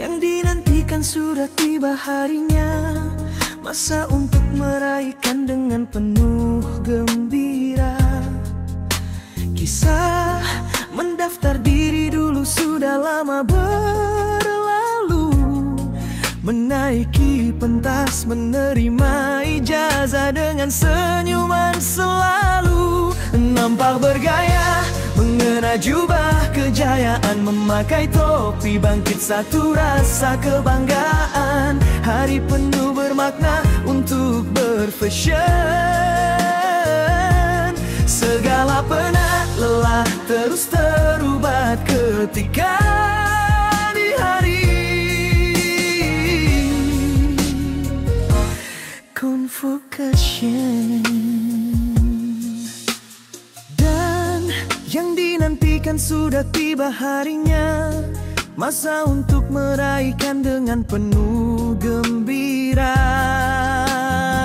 yang dinantikan sudah tiba harinya, masa untuk meraihkan dengan penuh gembira. Kisah mendaftar diri dulu sudah lama berlalu, menaiki pentas menerima ijazah dengan senyuman selalu. Nampak bergaya, mengenakan jubah kejayaan, memakai topi, bangkit satu rasa kebanggaan. Hari penuh bermakna untuk berfashion. Segala penat lelah terus terubat ketika di hari convocation. Yang dinantikan sudah tiba harinya, masa untuk meraihkan dengan penuh gembira.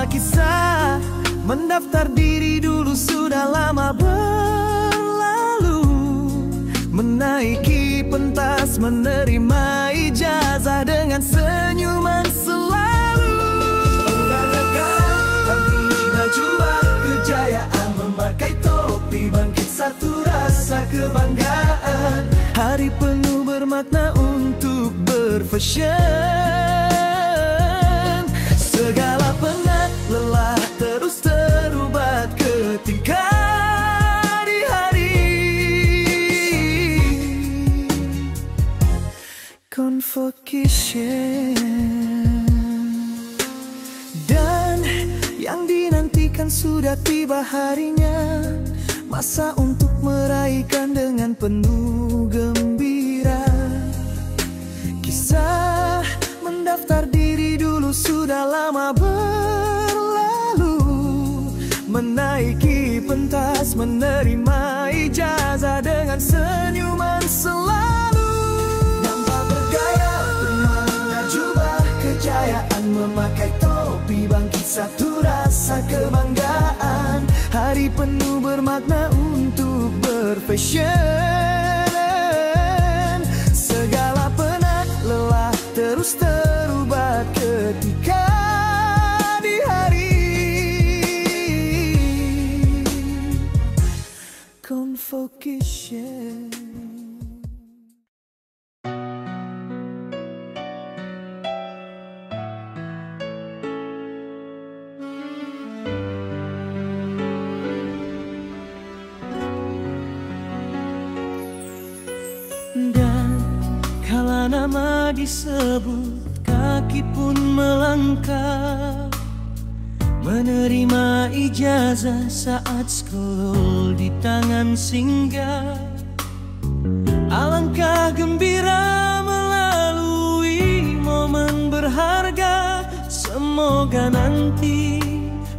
Kisah mendaftar diri dulu sudah lama berlalu, menaiki pentas menerima ijazah dengan senyuman selalu. Tampilkan jubah kejayaan, memakai topi, bangkit satu rasa kebanggaan. Hari penuh bermakna untuk berfashion. Segala penat lelah terus terubat ketika di hari convocation. Dan yang dinantikan sudah tiba harinya, masa untuk meraihkan dengan penuh gembira. Kisah mendaftar diri dulu sudah lama berlalu, menaiki pentas menerima ijazah dengan senyuman selalu. Nampak bergaya, mengenakan jubah kejayaan, memakai topi, bangkit satu rasa kebanggaan. Hari penuh bermakna untuk berfashion. Segala penat lelah terus terubat ketika di hari convocation. Kala nama disebut, kaki pun melangkah, menerima ijazah saat scroll di tangan singgah. Alangkah gembira melalui momen berharga, semoga nanti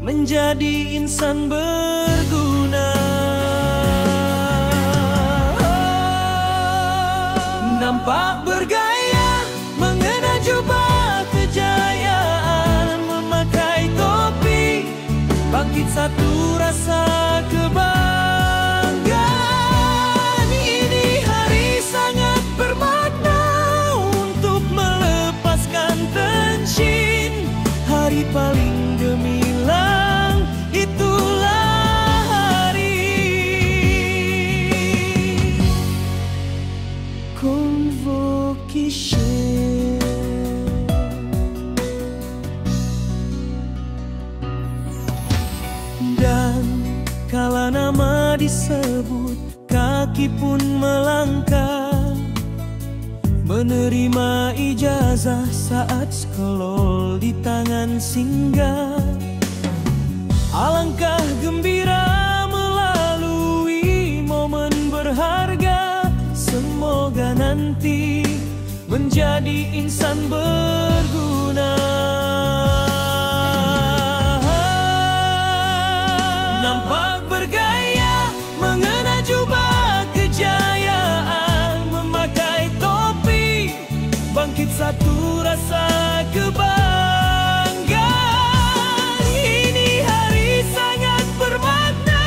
menjadi insan berguna. Nampak bergaya, mengenakan jubah kejayaan, memakai topi, bangkit satu rasa kebanggaan. Ini hari sangat bermakna untuk melepaskan tensin. Hari paling gemilang, itulah convocation. Dan kala nama disebut, kaki pun melangkah, menerima ijazah saat scroll di tangan singgah. Alangkah gembira melalui momen berharga, semoga nanti menjadi insan berguna. Nampak bergaya, mengenakan jubah kejayaan, memakai topi, bangkit satu rasa kebanggaan. Ini hari sangat bermakna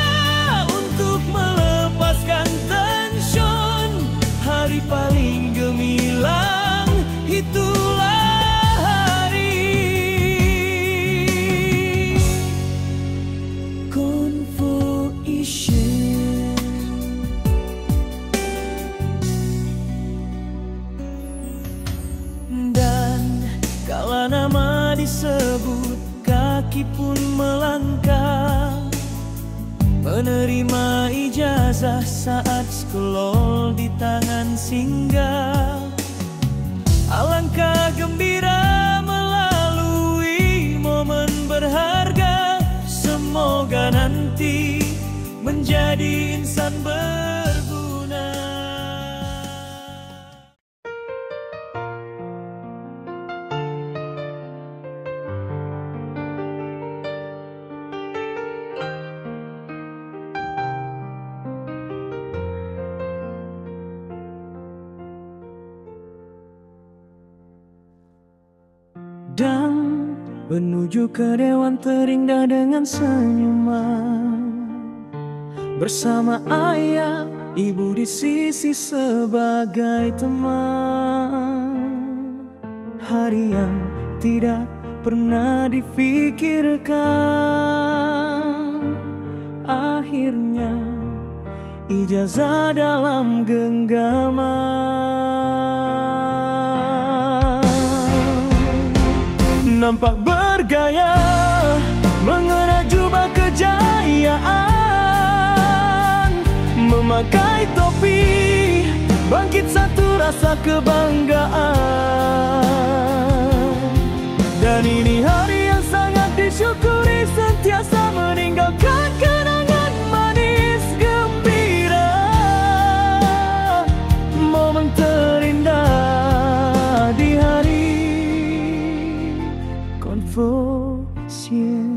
untuk melepaskan tension. Hari paling gemilang, itulah hari Convocation. Dan kala nama disebut, kaki pun melangkah, menerima ijazah saat scroll di tangan singgah. Alangkah gembira melalui momen berharga. Semoga nanti menjadi insan berguna. Dan menuju ke dewan terindah dengan senyuman, bersama ayah, ibu di sisi sebagai teman. Hari yang tidak pernah difikirkan, akhirnya ijazah dalam genggaman. Nampak bergaya, mengenakan jubah kejayaan, memakai topi, bangkit satu rasa kebanggaan. Dan ini hari yang sangat disyukuri, sentiasa meninggalkan kenangan manis gembira. Momen terindah di hari Convocation.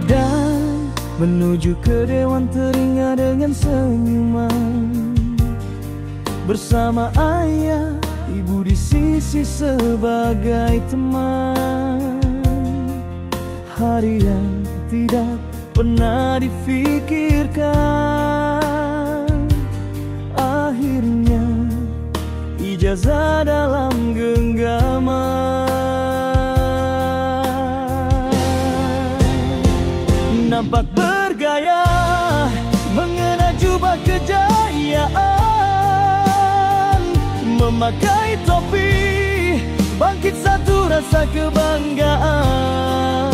Dan menuju ke dewan teringat dengan senyuman, bersama ayah, ibu di sisi sebagai teman. Hari yang tidak pernah difikirkan, akhirnya ijazah dalam genggaman. Nampak bergaya, mengenakan jubah kejayaan, memakai topi, bangkit satu rasa kebanggaan.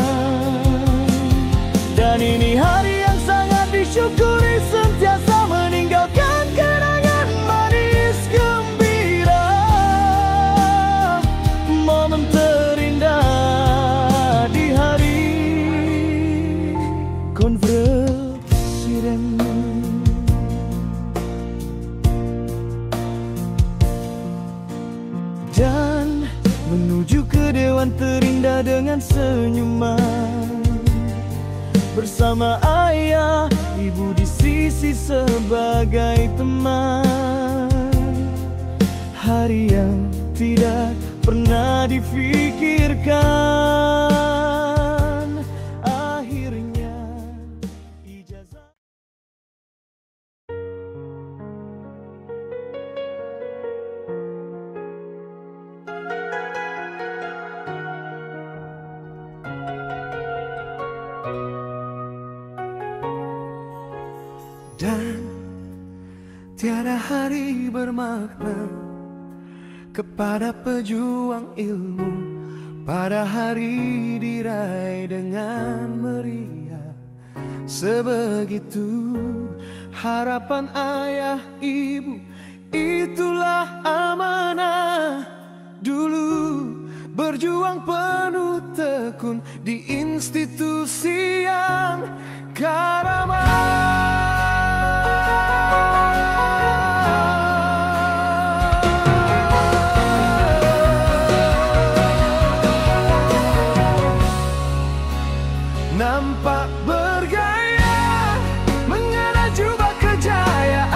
Dan ini hari yang sangat disyukuri, sentiasa meninggalkan kenangan manis gembira. Momen terindah di hari Convocation. Dan menuju ke dewan terindah dengan senyuman, bersama ayah, ibu di sisi sebagai teman. Hari yang tidak pernah difikirkan, akhirnya ijazah. Dan tiada hari bermakna kepada pejuang ilmu pada hari diraih dengan meriah. Sebegitu harapan ayah ibu, itulah amanah. Dulu berjuang penuh tekun di institusi yang karamah. Nampak bergaya, mengenakan jubah kejayaan,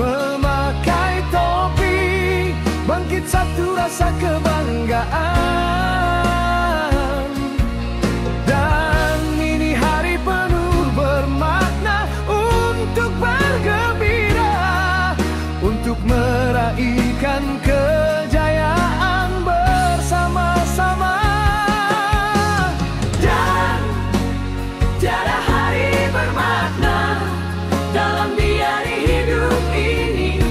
memakai topi, bangkit satu rasa kebanggaan. Dan ini hari penuh bermakna tiada hari bermakna dalam diari hidup ini.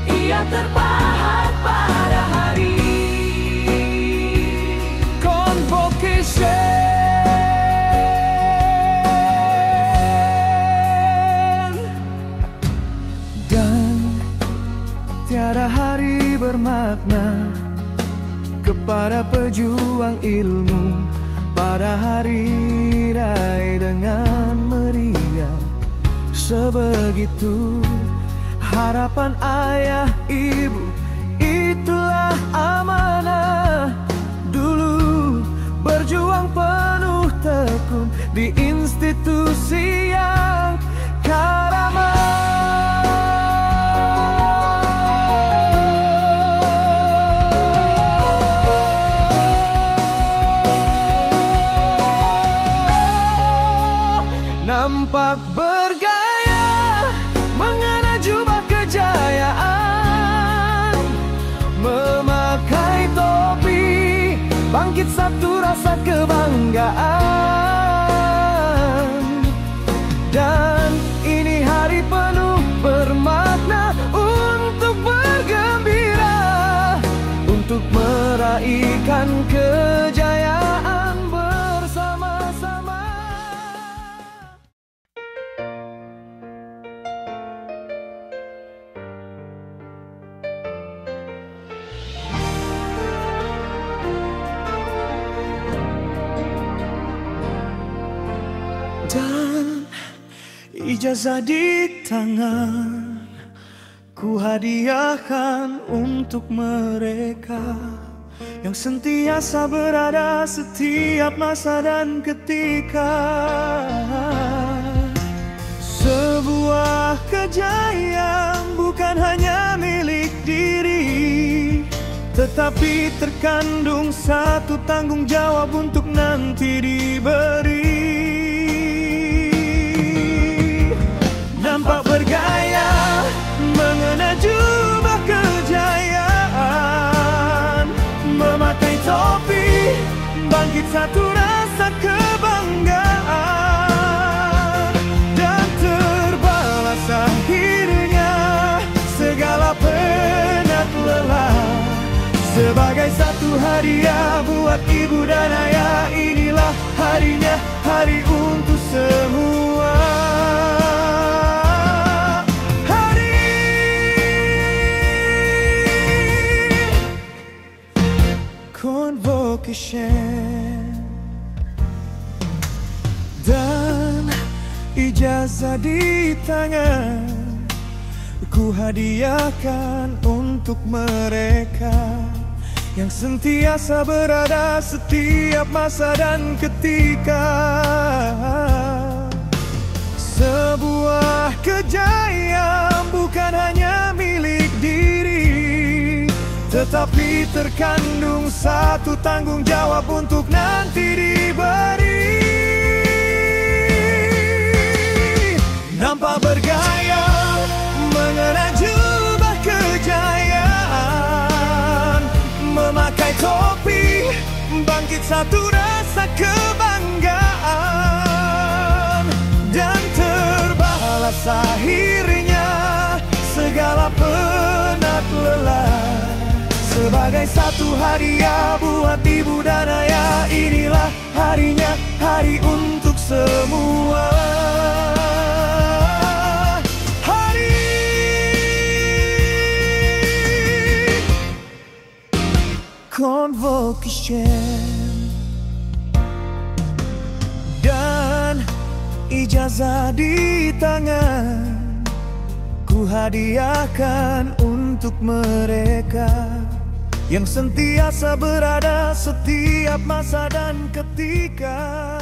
Ia terpahat pada hari convocation. Dan tiada hari bermakna kepada pejuang ilmu pada hari raya dengan meriah. Sebegitu harapan ayah ibu, itulah amanah. Dulu berjuang penuh tekun di institusi yang karamah. Nampak bergaya mengenakan jubah kejayaan, memakai topi, bangkit satu rasa kebanggaan. Dan ini hari penuh bermakna untuk bergembira, untuk meraihkan kejayaan bersama-sama. Dan ijazah di tangan ku hadiahkan untuk mereka yang sentiasa berada setiap masa dan ketika. Sebuah kejayaan bukan hanya milik diri, tetapi terkandung satu tanggung jawab untuk nanti diberi. Nampak bergaya mengenakan jubah kejayaan, memakai topi, bangkit satu rasa kebanggaan. Dan terbalas akhirnya segala penat lelah, sebagai satu hadiah buat ibu dan ayah. Inilah harinya, hari untuk semua. Convocation. Dan ijazah di tangan ku hadiahkan untuk mereka yang sentiasa berada setiap masa dan ketika. Sebuah kejayaan bukan hanya milik diri, tetapi terkandung satu tanggung jawab untuk nanti diberi. Nampak bergaya mengenakan jubah kejayaan, memakai topi, bangkit satu rasa kebanggaan. Dan terbalas akhirnya segala penat lelah, sebagai satu hadiah buat ibu dan ayah. Inilah harinya, hari untuk semua. Hari convocation. Dan ijazah di tangan ku hadiahkan untuk mereka yang sentiasa berada setiap masa dan ketika.